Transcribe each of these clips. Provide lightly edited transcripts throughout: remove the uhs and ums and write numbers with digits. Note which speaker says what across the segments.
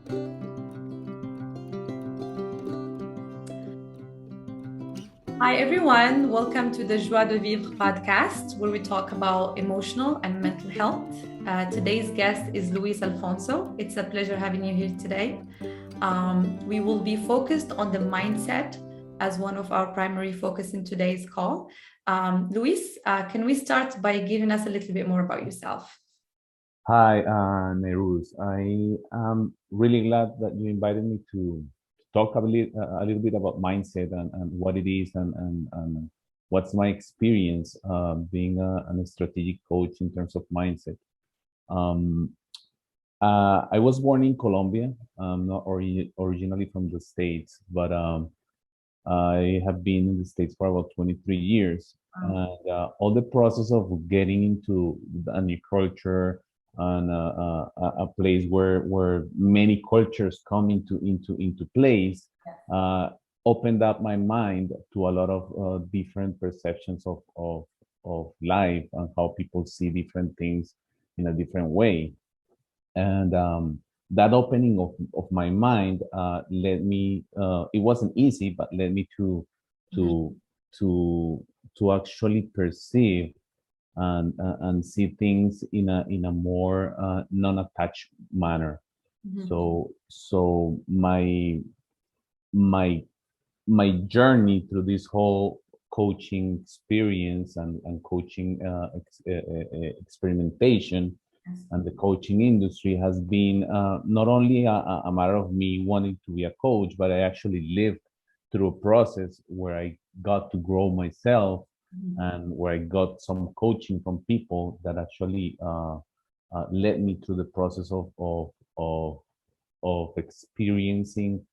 Speaker 1: Hi, everyone. Welcome to the Joie de Vivre podcast, where we talk about emotional and mental health. Today's guest is Luis Alfonso. It's a pleasure having you here today. We will be focused on the mindset as one of our primary focus in today's call. Luis, can we start by giving us a little bit more about yourself?
Speaker 2: Hi, Nairouz. I am really glad that you invited me to talk a little bit about mindset and what it is and what's my experience being a strategic coach in terms of mindset. Um, I was born in Colombia. I'm not originally from the States, but I have been in the States for about 23 years. And all the process of getting into a new culture and a place where many cultures come into place opened up my mind to a lot of different perceptions of life and how people see different things in a different way. And that opening of my mind led me it wasn't easy, but led me
Speaker 1: Mhm.
Speaker 2: to to to actually perceive and see things in a more non-attached manner.
Speaker 1: Mhm.
Speaker 2: So my my journey through this whole coaching experience and coaching experimentation
Speaker 1: Yes.
Speaker 2: and the coaching industry has been not only a matter of me wanting to be a coach, but I actually lived through a process where I got to grow myself
Speaker 1: Mhm.
Speaker 2: and where I got some coaching from people that actually led me through the process of, of experiencing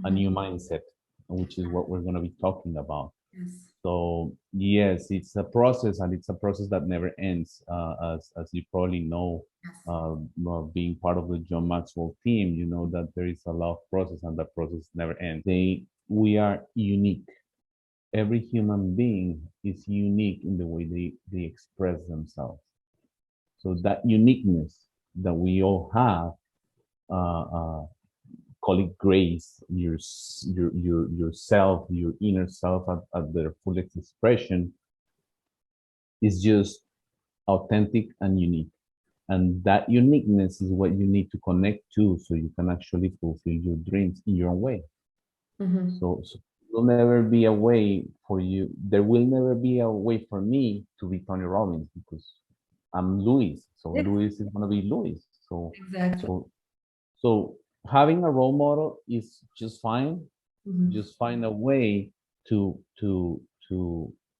Speaker 2: a
Speaker 1: Mhm.
Speaker 2: new mindset, which is what we're going to be talking about.
Speaker 1: Yes.
Speaker 2: So yes, it's a process, and it's a process that never ends. As you probably know,
Speaker 1: Yes.
Speaker 2: being part of the John Maxwell team, you know that there is a lot of process, and that process never ends. We are unique. Every human being is unique in the way they express themselves. So that uniqueness that we all have, uh, uh, call it grace, yourself, your inner self at their fullest expression, is just authentic and unique. And that uniqueness is what you need to connect to so you can actually fulfill your dreams in your own way.
Speaker 1: Mhm.
Speaker 2: So there will never be a way for you. There will never be a way for me to be Tony Robbins because I'm Louis. So
Speaker 1: Yes,
Speaker 2: Louis is gonna be Louis.
Speaker 1: exactly.
Speaker 2: So so having a role model is just fine.
Speaker 1: Mhm.
Speaker 2: Just find a way to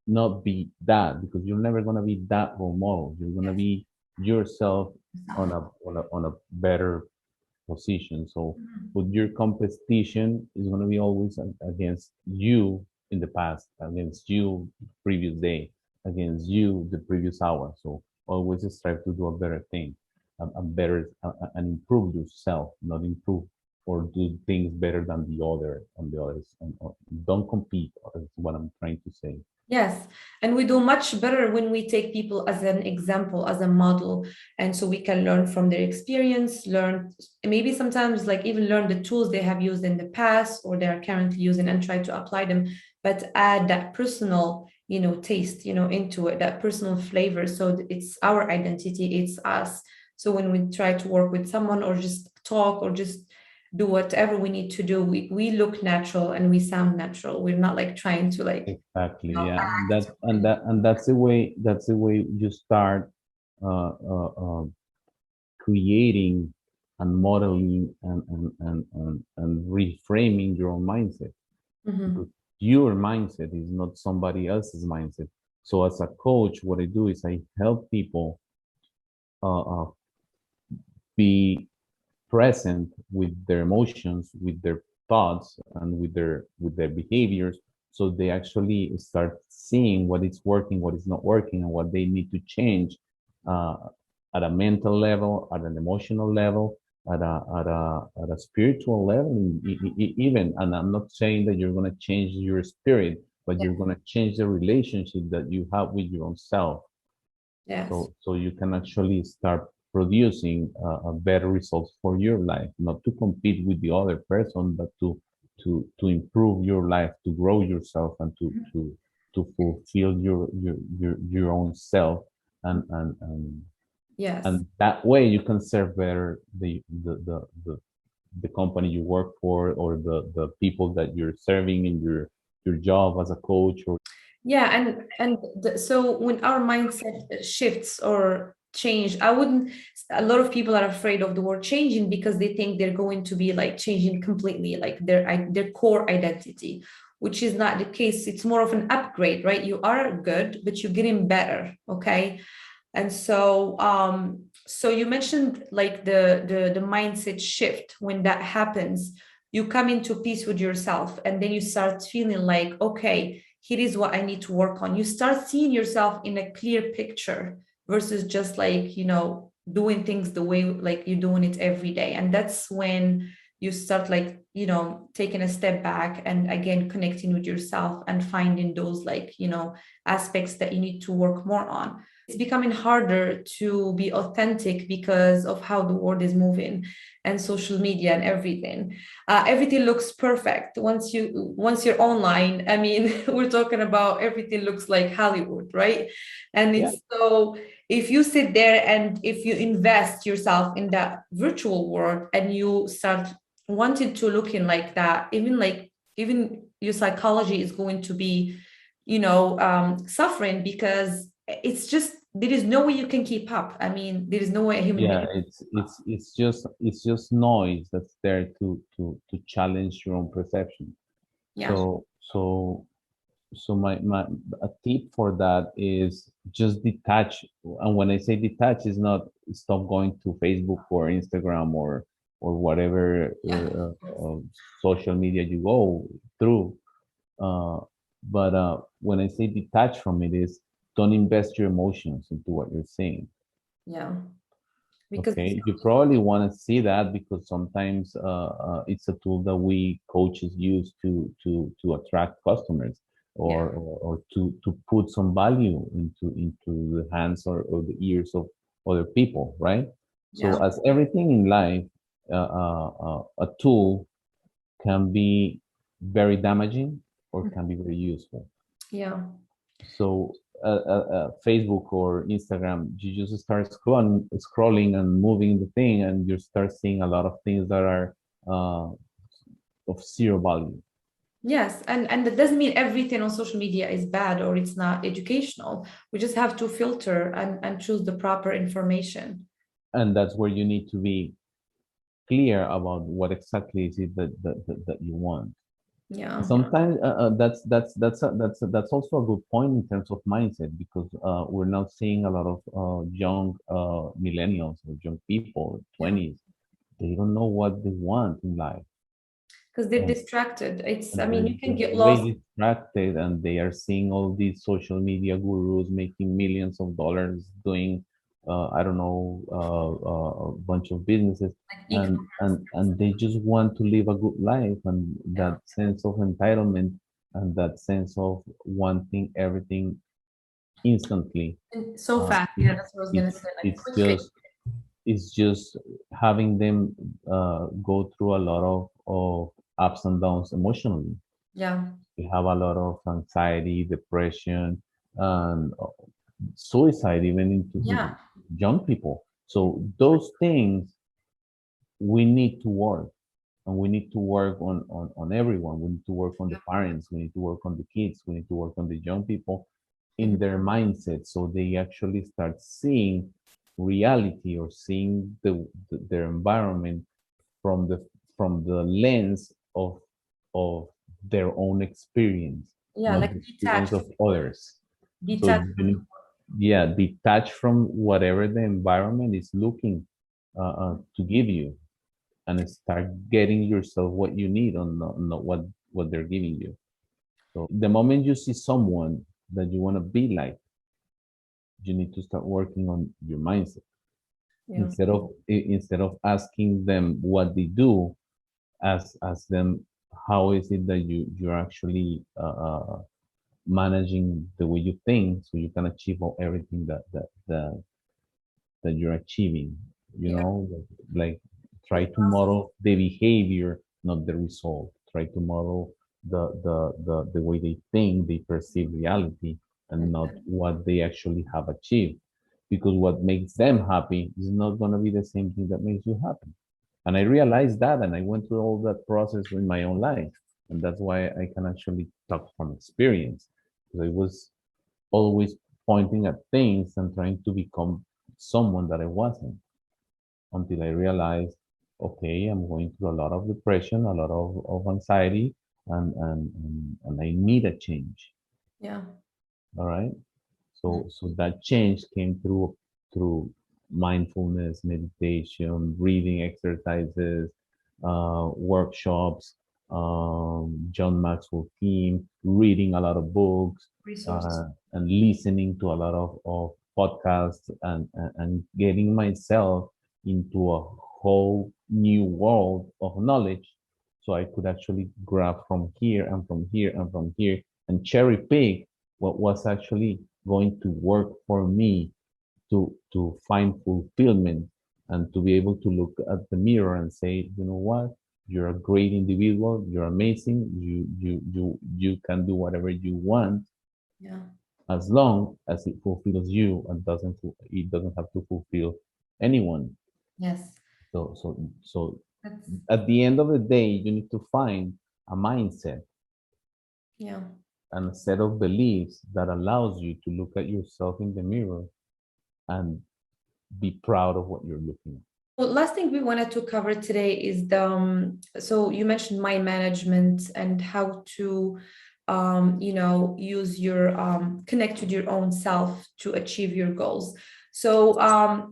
Speaker 2: not be that, because you're never gonna be that role model. You're gonna
Speaker 1: Yes.
Speaker 2: be yourself on
Speaker 1: Yourself.
Speaker 2: a better position. So,
Speaker 1: Mhm.
Speaker 2: but your competition is gonna be always against you in the past, against you previous day, against you the previous hour. So always strive to do a better thing, a better, and improve yourself, not improve or do things better than the other and the others. And don't compete. Is what I'm trying to say.
Speaker 1: Yes, and we do much better when we take people as an example, as a model, and so we can learn from their experience, learn maybe sometimes like even learn the tools they have used in the past or they are currently using and try to apply them, but add that personal, taste, into it, that personal flavor. So it's our identity, it's us. So when we try to work with someone or just talk or just do whatever we need to do, we look natural and we sound natural. We're not like trying to like
Speaker 2: Exactly.
Speaker 1: no,
Speaker 2: Yeah.
Speaker 1: act.
Speaker 2: That's the way. That's the way you start creating and modeling and reframing your own mindset, because
Speaker 1: Mhm.
Speaker 2: your mindset is not somebody else's mindset. So as a coach, what I do is I help people uh, uh, be present with their emotions, with their thoughts, and with their behaviors, so they actually start seeing what is working, what is not working, and what they need to change uh, at a mental level, at an emotional level, at a spiritual level, even. And I'm not saying that you're going to change your spirit, but you're going to change the relationship that you have with your own self.
Speaker 1: Yes.
Speaker 2: So you can actually start producing better results for your life, not to compete with the other person, but to improve your life, to grow yourself, and to fulfill your own self, and and and
Speaker 1: Yes.
Speaker 2: and that way you can serve better the company you work for, or the people that you're serving in your job as a coach. Or
Speaker 1: Yeah, so when our mindset shifts or change, I wouldn't. A lot of people are afraid of the word changing because they think they're going to be like changing completely, like their core identity, which is not the case. It's more of an upgrade, right? You are good, but you're getting better. Okay, and so you mentioned like the mindset shift. When that happens, you come into peace with yourself, and then you start feeling like, okay, here is what I need to work on. You start seeing yourself in a clear picture versus just like, doing things the way like you're doing it every day. And that's when you start like, taking a step back and again connecting with yourself and finding those like, aspects that you need to work more on. It's becoming harder to be authentic because of how the world is moving and social media and everything. Everything looks perfect once you're online. I mean, we're talking about everything looks like Hollywood, right? And
Speaker 2: yeah,
Speaker 1: it's so, if you sit there and if you invest yourself in that virtual world and you start wanting to look in like that, even your psychology is going to be, suffering because it's just there is no way you can keep up. I mean, there is no way a human
Speaker 2: yeah,
Speaker 1: being.
Speaker 2: it's just noise that's there to challenge your own perception.
Speaker 1: Yeah,
Speaker 2: So so so my a tip for that is just detach. And when I say detach, is not stop going to Facebook or Instagram or whatever
Speaker 1: yeah,
Speaker 2: social media you go through. uh, but when I say detach from it, is don't invest your emotions into what you're saying.
Speaker 1: yeah, because
Speaker 2: Okay, you probably want to see that because sometimes it's a tool that we coaches use to attract customers,
Speaker 1: yeah,
Speaker 2: or to put some value into the hands or the ears of other people, right? So
Speaker 1: yeah,
Speaker 2: as everything in life, a tool can be very damaging or can be very useful.
Speaker 1: yeah.
Speaker 2: So Facebook or Instagram, you just start scrolling and moving the thing, and you start seeing a lot of things that are uh, of zero value.
Speaker 1: Yes, and that doesn't mean everything on social media is bad or it's not educational. We just have to filter and choose the proper information.
Speaker 2: And that's where you need to be clear about what exactly is it that you want.
Speaker 1: Yeah,
Speaker 2: Sometimes that's also a good point in terms of mindset, because we're now seeing a lot of young millennials or young people,
Speaker 1: yeah.
Speaker 2: 20s. They don't know what they want in life.
Speaker 1: Because they're
Speaker 2: And
Speaker 1: distracted. I
Speaker 2: and
Speaker 1: mean,
Speaker 2: they're
Speaker 1: you can
Speaker 2: just
Speaker 1: get
Speaker 2: way
Speaker 1: lost.
Speaker 2: distracted, and they are seeing all these social media gurus making millions of dollars doing I don't know, a bunch of businesses,
Speaker 1: Like
Speaker 2: and they just want to live a good life, and
Speaker 1: yeah,
Speaker 2: that sense of entitlement and that sense of wanting everything instantly.
Speaker 1: and so
Speaker 2: uh,
Speaker 1: fast.
Speaker 2: it,
Speaker 1: Yeah, that's what I was gonna
Speaker 2: it's
Speaker 1: say. Like
Speaker 2: it's
Speaker 1: quickly.
Speaker 2: just it's just having them go through a lot of ups and downs emotionally.
Speaker 1: Yeah,
Speaker 2: We have a lot of anxiety, depression, and suicide, even into
Speaker 1: yeah,
Speaker 2: young people. So those things we need to work, and we need to work on everyone. We need to work on the parents. We need to work on the kids. We need to work on the young people in
Speaker 1: mhm,
Speaker 2: their mindset, so they actually start seeing reality, or seeing their environment from the lens of their own experience,
Speaker 1: yeah.
Speaker 2: not the
Speaker 1: Like
Speaker 2: experience
Speaker 1: detached,
Speaker 2: of others. So
Speaker 1: detached.
Speaker 2: you need, yeah, detach from whatever the environment is looking to give you, and start getting yourself what you need, on not what they're giving you. So the moment you see someone that you want to be like, you need to start working on your mindset,
Speaker 1: Yeah.
Speaker 2: instead of asking them what they do. Ask them, how is it that you're actually managing the way you think, so you can achieve everything that you're achieving, you
Speaker 1: Yeah.
Speaker 2: know, like try to model the behavior, not the result. Try to model the way they think, they perceive reality, and not what they actually have achieved. Because what makes them happy is not going to be the same thing that makes you happy. And I realized that, and I went through all that process in my own life. And that's why I can actually talk from experience. Because I was always pointing at things and trying to become someone that I wasn't until I realized, okay, I'm going through a lot of depression, a lot of anxiety, and I need a change.
Speaker 1: Yeah.
Speaker 2: All right. So that change came through mindfulness, meditation, breathing exercises, workshops, John Maxwell team, reading a lot of books,
Speaker 1: Resource.
Speaker 2: and listening to a lot of podcasts and getting myself into a whole new world of knowledge so I could actually grab from here and from here and from here and cherry pick what was actually going to work for me to find fulfillment and to be able to look at the mirror and say, you know what, you're a great individual, you're amazing, you can do whatever you want
Speaker 1: Yeah.
Speaker 2: as long as it fulfills you and it doesn't have to fulfill anyone.
Speaker 1: Yes.
Speaker 2: So
Speaker 1: That's
Speaker 2: at the end of the day, you need to find a mindset
Speaker 1: yeah.
Speaker 2: and a set of beliefs that allows you to look at yourself in the mirror and be proud of what you're looking at.
Speaker 1: Well, last thing we wanted to cover today is the so you mentioned mind management and how to use your connect with your own self to achieve your goals. So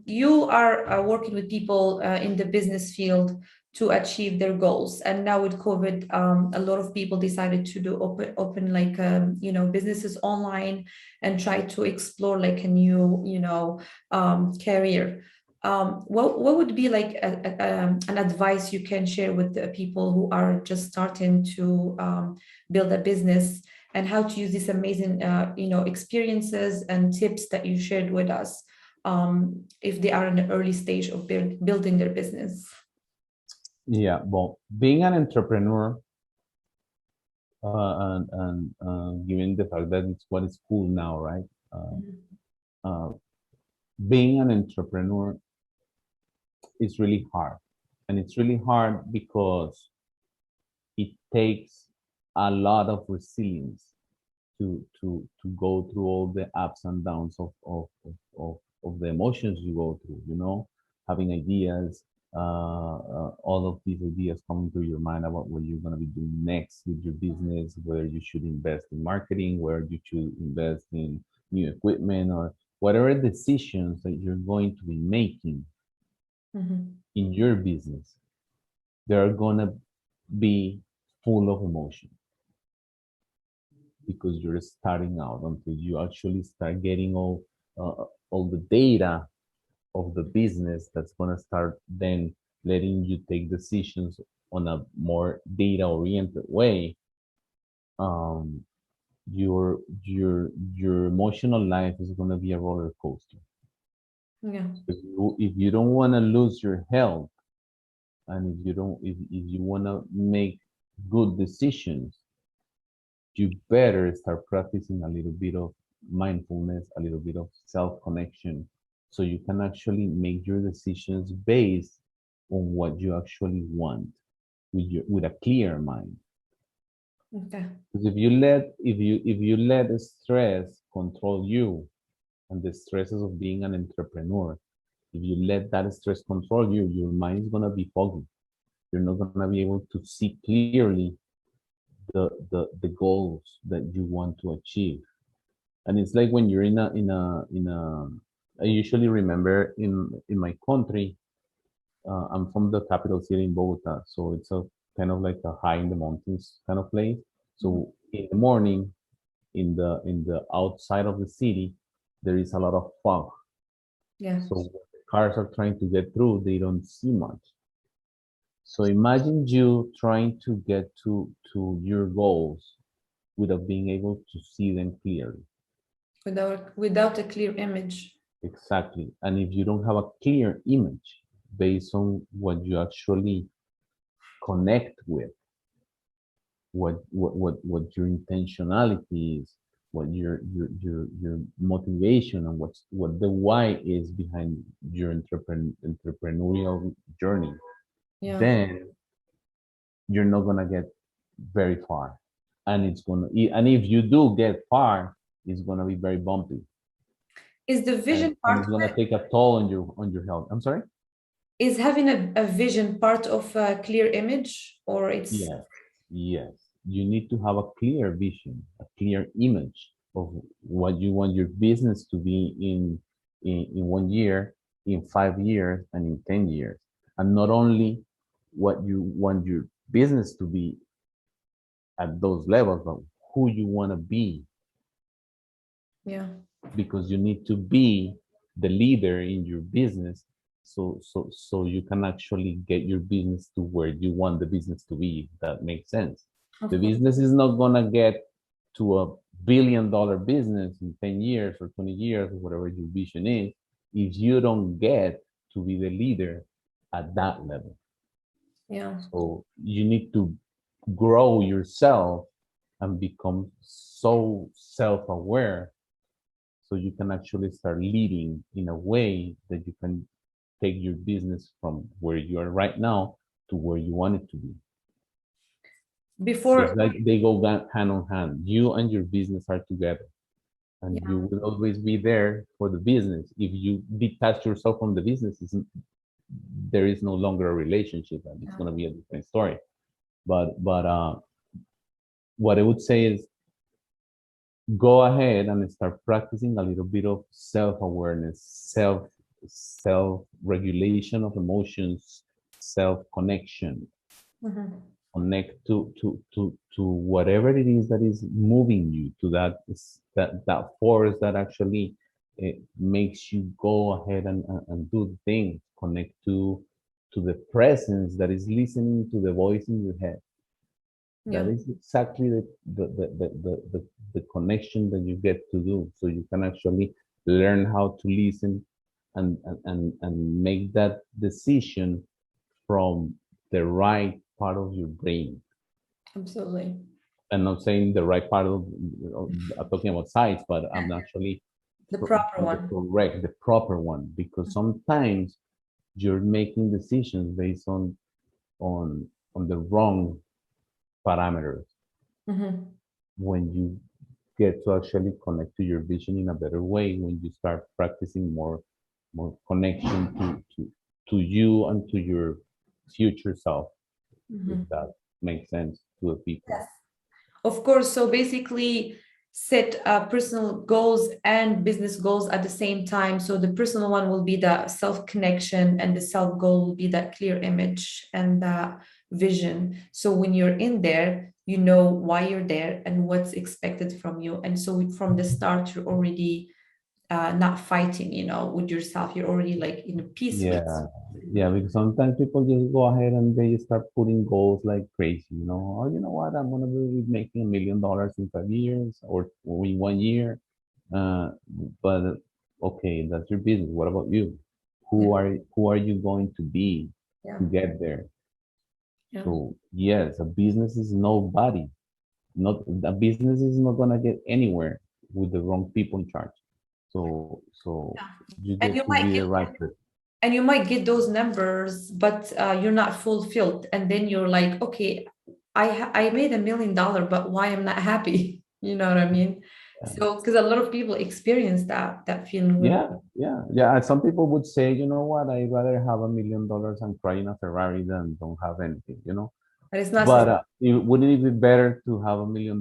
Speaker 1: you are working with people in the business field to achieve their goals. And now with COVID, a lot of people decided to do open like businesses online and try to explore like a new career. What would be like an advice you can share with the people who are just starting to build a business, and how to use these amazing experiences and tips that you shared with us if they are in the early stage of building their business?
Speaker 2: Yeah, well, being an entrepreneur, and given the fact that it's what is cool now, right? Uh,
Speaker 1: Mhm.
Speaker 2: uh, Being an entrepreneur is really hard, and it's really hard because it takes a lot of resilience to go through all the ups and downs of the emotions you go through, you know, having ideas, all of these ideas coming through your mind about what you're going to be doing next with your business, whether you should invest in marketing, where you should invest in new equipment, or whatever decisions that you're going to be making
Speaker 1: Mhm.
Speaker 2: in your business, they're going to be full of emotion because you're starting out until you actually start getting all the data of the business that's going to start then letting you take decisions on a more data oriented way. um your emotional life is going to be a roller coaster.
Speaker 1: Yeah.
Speaker 2: If you don't want to lose your health, and if you want to make good decisions, you better start practicing a little bit of mindfulness, a little bit of self connection, so you can actually make your decisions based on what you actually want with a clear mind.
Speaker 1: Okay.
Speaker 2: Because if you let stress control you, and the stresses of being an entrepreneur, if you let that stress control you, your mind is gonna be foggy. You're not gonna be able to see clearly the goals that you want to achieve. And it's like when you're in a I usually remember in my country, I'm from the capital city in Bogota, so it's a kind of like a high in the mountains kind of place.
Speaker 1: Mhm.
Speaker 2: So in the morning, in the outside of the city, there is a lot of fog.
Speaker 1: Yeah.
Speaker 2: So when the cars are trying to get through, they don't see much. So imagine you trying to get to your goals without being able to see them clearly.
Speaker 1: Without a clear image.
Speaker 2: Exactly. And if you don't have a clear image based on what you actually connect with, what your intentionality is, what your motivation, and what the why is behind your entrepreneurial journey,
Speaker 1: Yeah.
Speaker 2: then you're not gonna get very far. And and if you do get far, it's gonna be very bumpy.
Speaker 1: Is the vision
Speaker 2: And
Speaker 1: part
Speaker 2: it's
Speaker 1: of
Speaker 2: gonna
Speaker 1: it?
Speaker 2: take a toll on your health. I'm sorry?
Speaker 1: Is having a vision part of a clear image, or it's
Speaker 2: Yes, yes. You need to have a clear vision, a clear image of what you want your business to be in 1 year, in 5 years, and in 10 years. And not only what you want your business to be at those levels, but who you want to be,
Speaker 1: yeah,
Speaker 2: because you need to be the leader in your business, so you can actually get your business to where you want the business to be. If that makes sense. The
Speaker 1: of course.
Speaker 2: business is not gonna get to $1 billion business in 10 years or 20 years or whatever your vision is if you don't get to be the leader at that level.
Speaker 1: Yeah,
Speaker 2: So you need to grow yourself and become so self-aware so you can actually start leading in a way that you can take your business from where you are right now to where you want it to be.
Speaker 1: before.
Speaker 2: It's like they go hand on hand. You and your business are together, and you
Speaker 1: Yeah,
Speaker 2: will always be there for the business. If you detach yourself from the business, there is no longer a relationship, and it's
Speaker 1: yeah,
Speaker 2: going to be a different story. But what I would say is go ahead and start practicing a little bit of self-awareness, self-regulation of emotions, self-connection.
Speaker 1: mhm,
Speaker 2: Connect to whatever it is that is moving you to that force that actually makes you go ahead and do the things. Connect to the presence that is listening to the voice in your head. That
Speaker 1: yeah,
Speaker 2: is exactly the connection that you get to do. So you can actually learn how to listen and make that decision from the right part of your brain.
Speaker 1: absolutely.
Speaker 2: I'm not saying the right part I'm talking about size, but I'm actually
Speaker 1: The proper
Speaker 2: the
Speaker 1: one.
Speaker 2: correct, the proper one, because sometimes you're making decisions based on the wrong parameters.
Speaker 1: Mhm.
Speaker 2: When you get to actually connect to your vision in a better way, when you start practicing more connection to you and to your future self, if
Speaker 1: Mhm.
Speaker 2: that makes sense to the people.
Speaker 1: Yes. Of course. So basically, set personal goals and business goals at the same time. So the personal one will be the self connection, and the self goal will be that clear image and the vision. So when you're in there, you know why you're there and what's expected from you. And so from the start, you're already not fighting, with yourself. You're already like in a peace with.
Speaker 2: Yeah, yeah, because sometimes people just go ahead and they start putting goals like crazy, Oh, you know what? I'm gonna be making $1 million in 5 years or in 1 year. Uh, but okay, that's your business. What about you?
Speaker 1: Yeah,
Speaker 2: Who are you going to be
Speaker 1: yeah,
Speaker 2: to get there?
Speaker 1: yeah.
Speaker 2: So yes, a business is nobody. Not a business is not gonna get anywhere with the wrong people in charge. So you
Speaker 1: And
Speaker 2: get
Speaker 1: you
Speaker 2: to
Speaker 1: might
Speaker 2: be the
Speaker 1: get
Speaker 2: right person.
Speaker 1: and you might get those numbers, but you're not fulfilled, and then you're like, okay, I made $1 million, but why I'm not happy? You know what I mean? So because a lot of people experience that feeling when.
Speaker 2: Yeah. And some people would say, you know what, I'd rather have $1 million and cry in a Ferrari than don't have anything.
Speaker 1: But it's not.
Speaker 2: But wouldn't it be better to have $1 million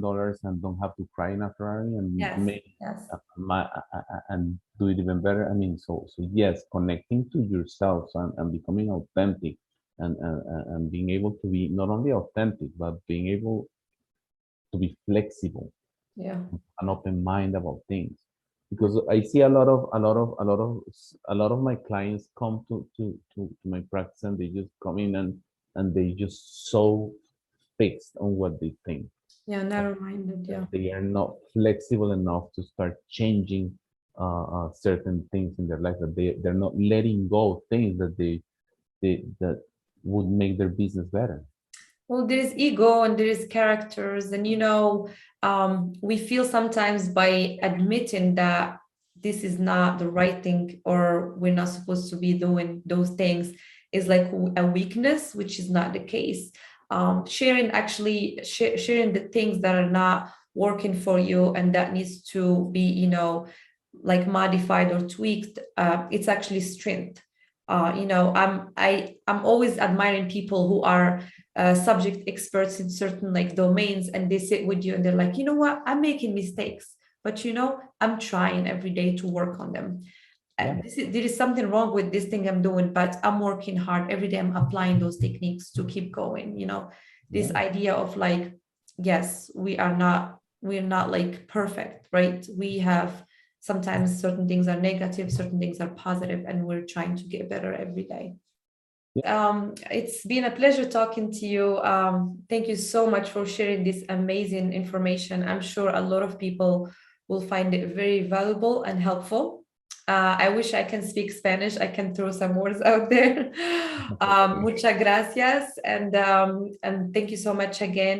Speaker 2: and don't have to cry in a Ferrari and
Speaker 1: Yes,
Speaker 2: make
Speaker 1: yes,
Speaker 2: and do it even better? I mean, so yes, connecting to yourself and becoming authentic and being able to be not only authentic but being able to be flexible,
Speaker 1: yeah,
Speaker 2: an open mind about things, because I see a lot of my clients come to my practice and they just come in and they just so fixed on what they think
Speaker 1: yeah,
Speaker 2: that,
Speaker 1: narrow-minded,
Speaker 2: that
Speaker 1: yeah.
Speaker 2: they are not flexible enough to start changing certain things in their life, that they're not letting go of things that would make their business better.
Speaker 1: Well, there is ego and there is characters, and we feel sometimes by admitting that this is not the right thing or we're not supposed to be doing those things is like a weakness, which is not the case. Sharing the things that are not working for you and that needs to be, like modified or tweaked, it's actually strength. I'm always admiring people who are subject experts in certain like domains, and they sit with you and they're like, you know what, I'm making mistakes, but I'm trying every day to work on them.
Speaker 2: Yeah.
Speaker 1: There is something wrong with this thing I'm doing, but I'm working hard every day. I'm applying those techniques to keep going. This
Speaker 2: Yeah.
Speaker 1: idea of like, yes, we're not like perfect, right? We have sometimes certain things are negative, certain things are positive, and we're trying to get better every day. It's been a pleasure talking to you. Thank you so much for sharing this amazing information. I'm sure a lot of people will find it very valuable and helpful. I wish I can speak Spanish. I can throw some words out there. Muchas gracias, and thank you so much again.